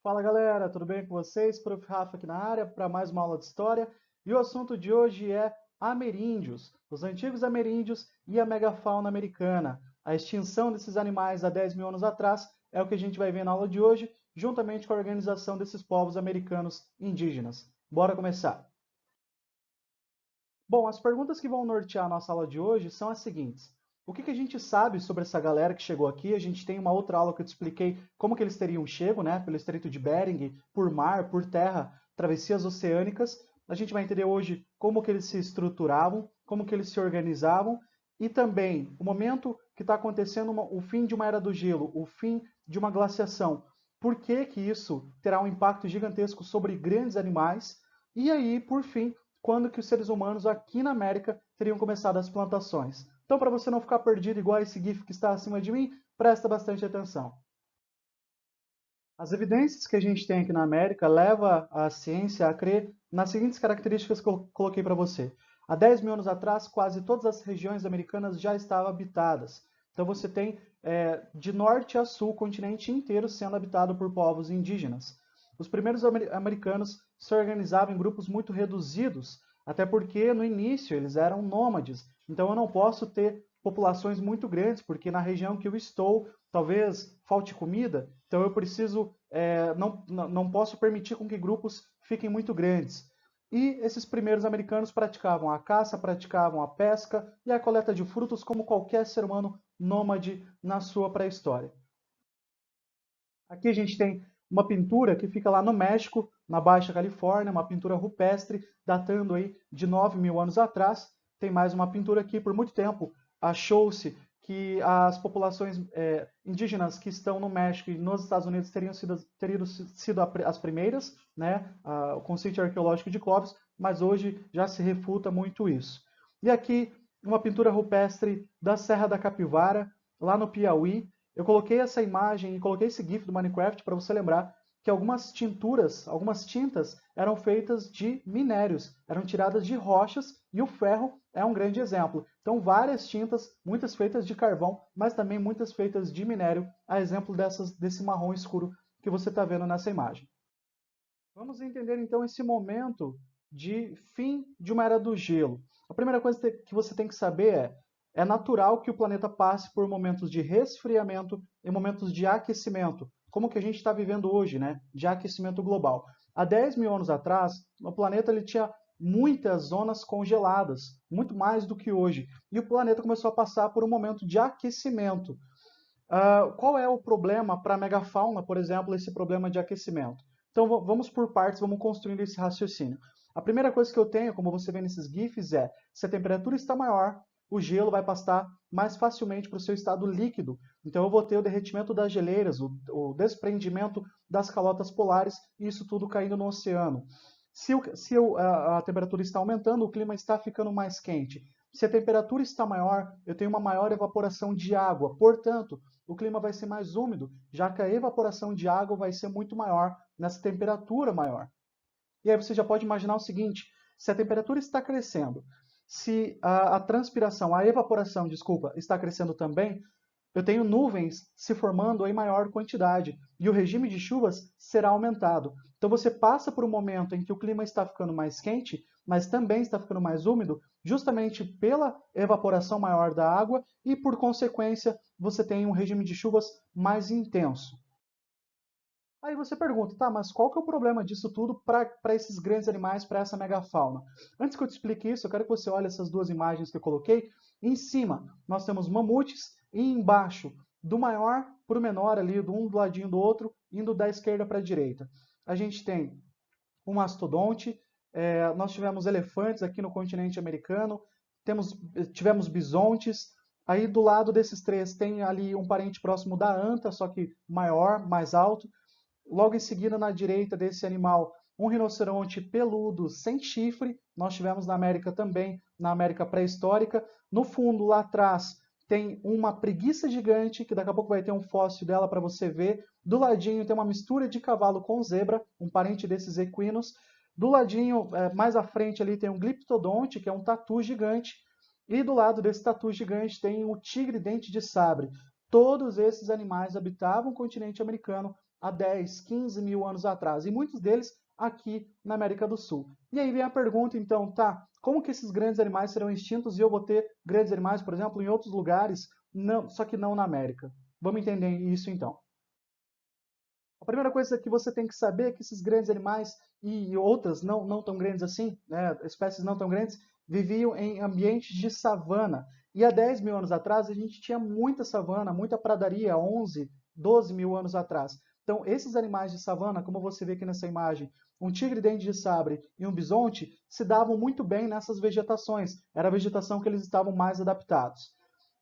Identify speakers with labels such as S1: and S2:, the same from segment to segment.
S1: Fala galera, tudo bem com vocês? Prof. Rafa aqui na área para mais uma aula de história. E o assunto de hoje é ameríndios, os antigos ameríndios e a megafauna americana. A extinção desses animais há 10 mil anos atrás é o que a gente vai ver na aula de hoje, juntamente com a organização desses povos americanos indígenas. Bora começar! Bom, as perguntas que vão nortear a nossa aula de hoje são as seguintes. O que a gente sabe sobre essa galera que chegou aqui? A gente tem uma outra aula que eu te expliquei como que eles teriam chego, né? Pelo Estreito de Bering, por mar, por terra, travessias oceânicas. A gente vai entender hoje como que eles se estruturavam, como que eles se organizavam e também o momento que está acontecendo o fim de uma era do gelo, o fim de uma glaciação. Por que que isso terá um impacto gigantesco sobre grandes animais? E aí, por fim, quando que os seres humanos aqui na América teriam começado as plantações. Então, para você não ficar perdido igual esse GIF que está acima de mim, presta bastante atenção. As evidências que a gente tem aqui na América levam a ciência a crer nas seguintes características que eu coloquei para você. Há 10 mil anos atrás, quase todas as regiões americanas já estavam habitadas. Então você tem de norte a sul o continente inteiro sendo habitado por povos indígenas. Os primeiros americanos se organizavam em grupos muito reduzidos, até porque no início eles eram nômades. Então eu não posso ter populações muito grandes, porque na região que eu estou talvez falte comida, então eu preciso, não posso permitir com que grupos fiquem muito grandes. E esses primeiros americanos praticavam a caça, praticavam a pesca e a coleta de frutos como qualquer ser humano nômade na sua pré-história. Aqui a gente tem uma pintura que fica lá no México, na Baixa Califórnia, uma pintura rupestre, datando aí de 9 mil anos atrás. Tem mais uma pintura aqui, por muito tempo achou-se que as populações indígenas que estão no México e nos Estados Unidos teriam sido as primeiras, né? O conceito arqueológico de Clovis, mas hoje já se refuta muito isso. E aqui uma pintura rupestre da Serra da Capivara, lá no Piauí. Eu coloquei essa imagem e coloquei esse GIF do Minecraft para você lembrar que algumas tinturas, algumas tintas eram feitas de minérios, eram tiradas de rochas e o ferro é um grande exemplo. Então, várias tintas, muitas feitas de carvão, mas também muitas feitas de minério, a exemplo desse marrom escuro que você está vendo nessa imagem. Vamos entender então esse momento de fim de uma era do gelo. A primeira coisa que você tem que saber é natural que o planeta passe por momentos de resfriamento e momentos de aquecimento, como que a gente está vivendo hoje, né? De aquecimento global. Há 10 mil anos atrás, o planeta ele tinha muitas zonas congeladas, muito mais do que hoje. E o planeta começou a passar por um momento de aquecimento. Qual é o problema para a megafauna, por exemplo, esse problema de aquecimento? Então vamos por partes, vamos construindo esse raciocínio. A primeira coisa que eu tenho, como você vê nesses GIFs, é se a temperatura está maior, o gelo vai passar mais facilmente para o seu estado líquido. Então eu vou ter o derretimento das geleiras, o desprendimento das calotas polares e isso tudo caindo no oceano. Se a temperatura está aumentando, o clima está ficando mais quente. Se a temperatura está maior, eu tenho uma maior evaporação de água. Portanto, o clima vai ser mais úmido, já que a evaporação de água vai ser muito maior nessa temperatura maior. E aí você já pode imaginar o seguinte: se a temperatura está crescendo, se a transpiração, a evaporação, desculpa, está crescendo também, eu tenho nuvens se formando em maior quantidade e o regime de chuvas será aumentado. Então você passa por um momento em que o clima está ficando mais quente, mas também está ficando mais úmido, justamente pela evaporação maior da água e, por consequência, você tem um regime de chuvas mais intenso. Aí você pergunta, tá, mas qual que é o problema disso tudo para esses grandes animais, para essa megafauna? Antes que eu te explique isso, eu quero que você olhe essas duas imagens que eu coloquei. Em cima, nós temos mamutes e embaixo, do maior para o menor ali, um do ladinho do outro, indo da esquerda para a direita. A gente tem um mastodonte, nós tivemos elefantes aqui no continente americano, tivemos bisontes, aí do lado desses três tem ali um parente próximo da anta, só que maior, mais alto. Logo em seguida, na direita desse animal, um rinoceronte peludo sem chifre. Nós tivemos na América também, na América pré-histórica. No fundo, lá atrás, tem uma preguiça gigante, que daqui a pouco vai ter um fóssil dela para você ver. Do ladinho tem uma mistura de cavalo com zebra, um parente desses equinos. Do ladinho, mais à frente ali, tem um gliptodonte, que é um tatu gigante. E do lado desse tatu gigante tem o tigre dente de sabre. Todos esses animais habitavam o continente americano há 10, 15 mil anos atrás, e muitos deles aqui na América do Sul. E aí vem a pergunta, então, tá, como que esses grandes animais serão extintos e eu vou ter grandes animais, por exemplo, em outros lugares, não, só que não na América? Vamos entender isso então. A primeira coisa que você tem que saber é que esses grandes animais e outras não tão grandes assim, né, espécies não tão grandes, viviam em ambientes de savana. E há 10 mil anos atrás a gente tinha muita savana, muita pradaria, 11, 12 mil anos atrás. Então, esses animais de savana, como você vê aqui nessa imagem, um tigre-dente de sabre e um bisonte, se davam muito bem nessas vegetações. Era a vegetação que eles estavam mais adaptados.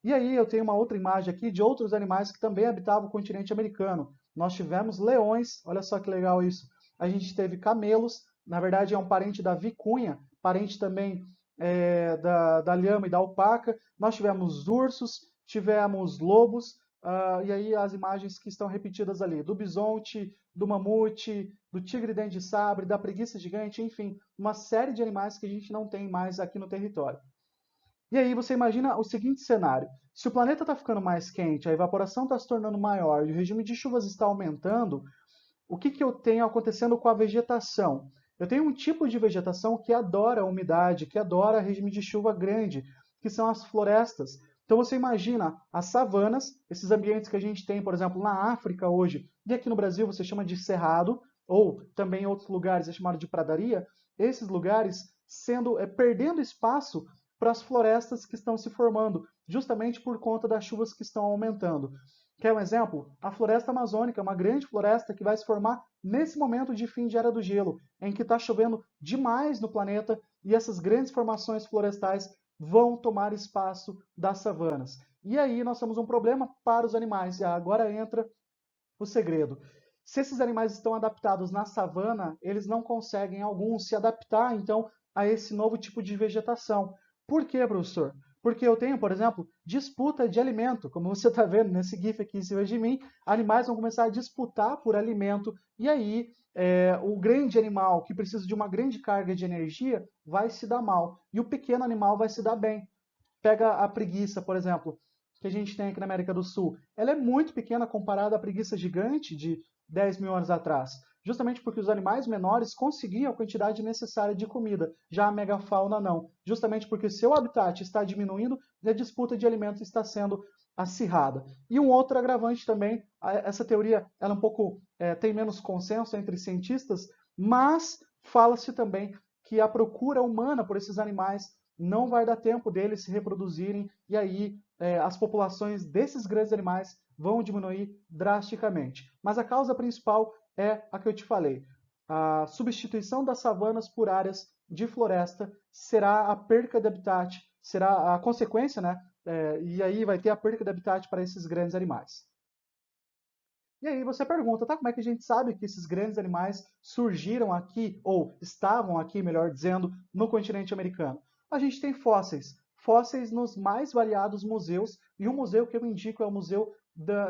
S1: E aí eu tenho uma outra imagem aqui de outros animais que também habitavam o continente americano. Nós tivemos leões, olha só que legal isso. A gente teve camelos, na verdade é um parente da vicunha, parente também da lhama e da alpaca. Nós tivemos ursos, tivemos lobos, e aí as imagens que estão repetidas ali, do bisonte, do mamute, do tigre-dente de sabre, da preguiça gigante, enfim, uma série de animais que a gente não tem mais aqui no território. E aí você imagina o seguinte cenário: se o planeta está ficando mais quente, a evaporação está se tornando maior e o regime de chuvas está aumentando, o que eu tenho acontecendo com a vegetação? Eu tenho um tipo de vegetação que adora a umidade, que adora regime de chuva grande, que são as florestas. Então você imagina as savanas, esses ambientes que a gente tem, por exemplo, na África hoje, e aqui no Brasil você chama de cerrado, ou também em outros lugares é chamado de pradaria, esses lugares perdendo espaço para as florestas que estão se formando, justamente por conta das chuvas que estão aumentando. Quer um exemplo? A floresta amazônica é uma grande floresta que vai se formar nesse momento de fim de era do gelo, em que está chovendo demais no planeta e essas grandes formações florestais vão tomar espaço das savanas. E aí nós temos um problema para os animais. E agora entra o segredo. Se esses animais estão adaptados na savana, eles não conseguem, alguns, se adaptar, então, a esse novo tipo de vegetação. Por quê, professor? Porque eu tenho, por exemplo, disputa de alimento. Como você está vendo nesse GIF aqui em cima de mim, animais vão começar a disputar por alimento, e aí o grande animal, que precisa de uma grande carga de energia, vai se dar mal, e o pequeno animal vai se dar bem. Pega a preguiça, por exemplo, que a gente tem aqui na América do Sul. Ela é muito pequena comparada à preguiça gigante de 10 mil anos atrás, justamente porque os animais menores conseguiam a quantidade necessária de comida, já a megafauna não, justamente porque seu habitat está diminuindo e a disputa de alimentos está sendo acirrada. E um outro agravante também, essa teoria ela um pouco tem menos consenso entre cientistas, mas fala-se também que a procura humana por esses animais não vai dar tempo deles se reproduzirem e aí as populações desses grandes animais vão diminuir drasticamente. Mas a causa principal é a que eu te falei. A substituição das savanas por áreas de floresta será a perca de habitat, será a consequência, né? E aí vai ter a perca de habitat para esses grandes animais. E aí você pergunta, tá? Como é que a gente sabe que esses grandes animais surgiram aqui, ou estavam aqui, melhor dizendo, no continente americano? A gente tem fósseis. Fósseis nos mais variados museus, e um museu que eu indico é o museu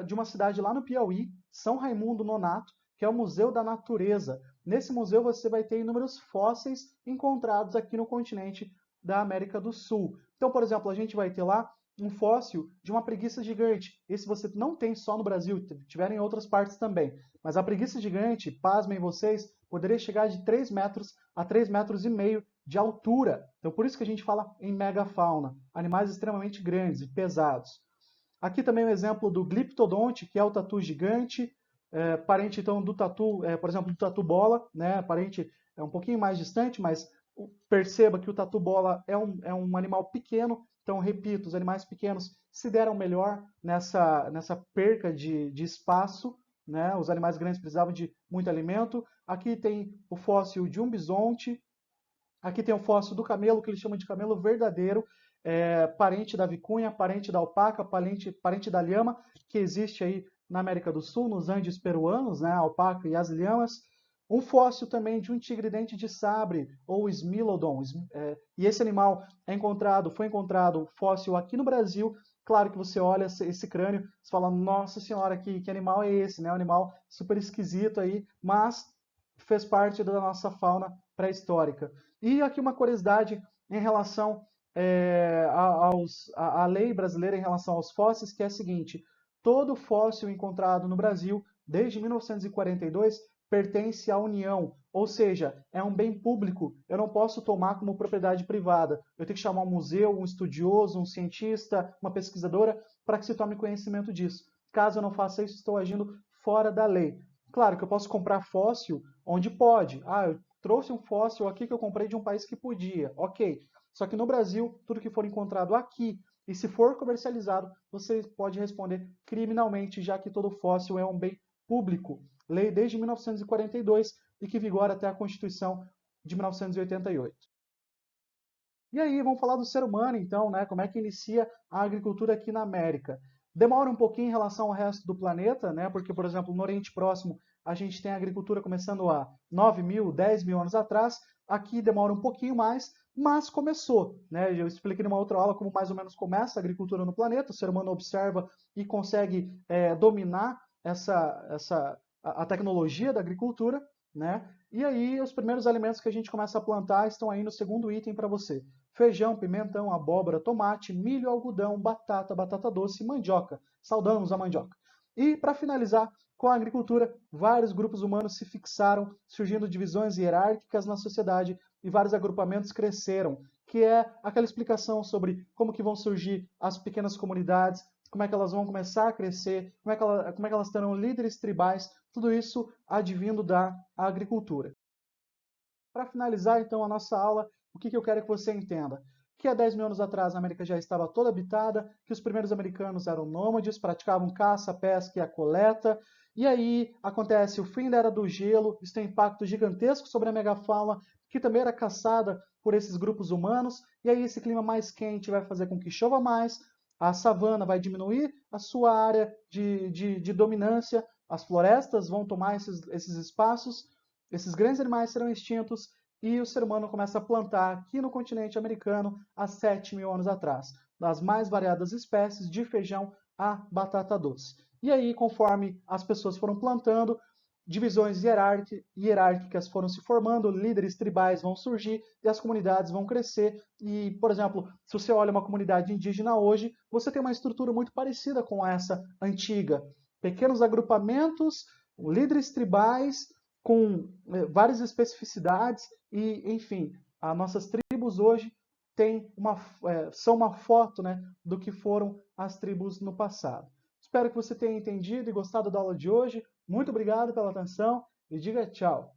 S1: de uma cidade lá no Piauí, São Raimundo Nonato, que é o Museu da Natureza. Nesse museu você vai ter inúmeros fósseis encontrados aqui no continente da América do Sul. Então, por exemplo, a gente vai ter lá um fóssil de uma preguiça gigante. Esse você não tem só no Brasil, tiveram em outras partes também. Mas a preguiça gigante, pasmem vocês, poderia chegar de 3 metros a 3,5 metros de altura. Então por isso que a gente fala em megafauna, animais extremamente grandes e pesados. Aqui também o exemplo do gliptodonte, que é o tatu gigante, parente então do tatu, por exemplo, do tatu bola, né? Parente é um pouquinho mais distante, mas perceba que o tatu bola é um animal pequeno. Então, repito, os animais pequenos se deram melhor nessa perca de espaço, né? Os animais grandes precisavam de muito alimento. Aqui tem o fóssil de um bisonte. Aqui tem o fóssil do camelo, que eles chamam de camelo verdadeiro, parente da vicunha, parente da alpaca, parente da lhama, que existe aí na América do Sul, nos Andes peruanos, né? A alpaca e as lhamas. Um fóssil também de um tigre-dente de sabre, ou Smilodon. E esse animal foi encontrado fóssil aqui no Brasil. Claro que você olha esse crânio, você fala, nossa senhora, que animal é esse? Né? Um animal super esquisito aí, mas fez parte da nossa fauna pré-histórica. E aqui uma curiosidade em relação à lei brasileira em relação aos fósseis, que é a seguinte: todo fóssil encontrado no Brasil desde 1942, pertence à União, ou seja, é um bem público, eu não posso tomar como propriedade privada. Eu tenho que chamar um museu, um estudioso, um cientista, uma pesquisadora, para que se tome conhecimento disso. Caso eu não faça isso, estou agindo fora da lei. Claro que eu posso comprar fóssil onde pode. Ah, eu trouxe um fóssil aqui que eu comprei de um país que podia. Ok. Só que no Brasil, tudo que for encontrado aqui e se for comercializado, você pode responder criminalmente, já que todo fóssil é um bem público. Lei desde 1942 e que vigora até a Constituição de 1988. E aí, vamos falar do ser humano, então, né? Como é que inicia a agricultura aqui na América? Demora um pouquinho em relação ao resto do planeta, né? Porque, por exemplo, no Oriente Próximo, a gente tem a agricultura começando há 9.000, 10.000 anos atrás. Aqui demora um pouquinho mais, mas começou, né? Eu expliquei numa outra aula como mais ou menos começa a agricultura no planeta. O ser humano observa e consegue dominar a tecnologia da agricultura, né? E aí, os primeiros alimentos que a gente começa a plantar estão aí no segundo item para você. Feijão, pimentão, abóbora, tomate, milho, algodão, batata, batata doce e mandioca. Saudamos a mandioca. E, para finalizar, com a agricultura, vários grupos humanos se fixaram, surgindo divisões hierárquicas na sociedade e vários agrupamentos cresceram, que é aquela explicação sobre como que vão surgir as pequenas comunidades, como é que elas vão começar a crescer, como é que elas terão líderes tribais, tudo isso advindo da agricultura. Para finalizar, então, a nossa aula, o que eu quero que você entenda? Que há 10.000 anos atrás a América já estava toda habitada, que os primeiros americanos eram nômades, praticavam caça, pesca e a coleta, e aí acontece o fim da Era do Gelo, isso tem um impacto gigantesco sobre a megafauna, que também era caçada por esses grupos humanos, e aí esse clima mais quente vai fazer com que chova mais, a savana vai diminuir a sua área de dominância, as florestas vão tomar esses espaços, esses grandes animais serão extintos e o ser humano começa a plantar aqui no continente americano há 7.000 anos atrás, das mais variadas espécies, de feijão a batata doce. E aí, conforme as pessoas foram plantando, divisões hierárquicas foram se formando, líderes tribais vão surgir e as comunidades vão crescer. E, por exemplo, se você olha uma comunidade indígena hoje, você tem uma estrutura muito parecida com essa antiga. Pequenos agrupamentos, líderes tribais, com várias especificidades e, enfim, as nossas tribos hoje são uma foto, né, do que foram as tribos no passado. Espero que você tenha entendido e gostado da aula de hoje. Muito obrigado pela atenção e diga tchau.